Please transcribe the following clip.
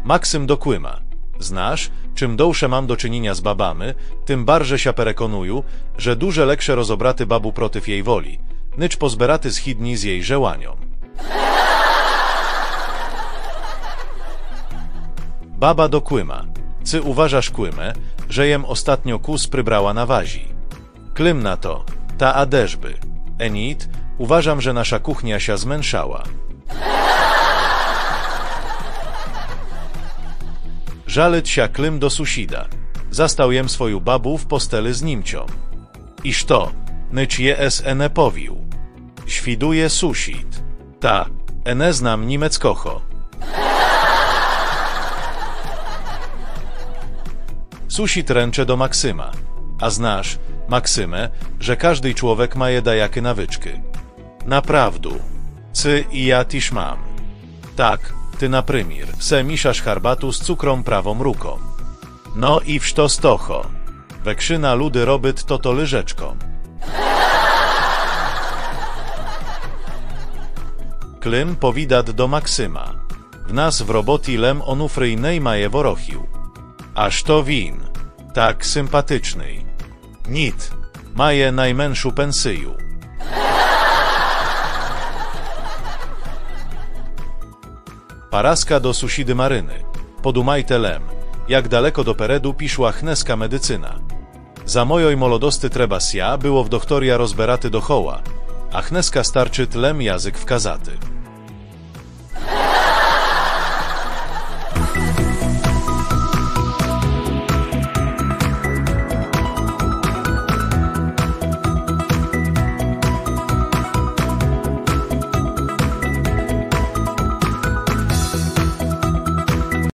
Maksym do Kłyma. Znasz, czym dłuższe mam do czynienia z babami, tym barże się perekonuju, że duże leksze rozobraty babu protyw jej woli, nycz pozberaty schidni z jej żełaniom. Baba do Kłyma. Cy uważasz, Kłymę, że jem ostatnio kus prybrała na wazi? Klym na to, ta adeżby. Enit, uważam, że nasza kuchnia się zmęszała. Żalyć się Klym do susida. Zastał jem swoją babu w posteli z nimcią. Iż to, nycz je ene powił. Świduje susid. Ta, ene znam niemeckocho. Susid ręcze do Maksyma. A znasz, Maksymę, że każdy człowiek ma jedajakie nawyczki. Naprawdę. Cy i ja też mam. Tak, ty na prymir, se miszasz herbatu z cukrą prawą ruką. No i wšto stocho. Wekrzyna ludy robyt to lyżeczką. Klym powidat do Maksyma. W nas w roboti lem onufryjnej maje worochił. Aż to win. Tak sympatycznej. Nit. Maje najmęższą pensyju. Paraska do susidy Maryny. Podumajte lem. Jak daleko do peredu piszła chneska medycyna. Za mojoj molodosty trebas ja było w doktoria rozberaty dochoła, a chneska starczyt lem jazyk wkazaty.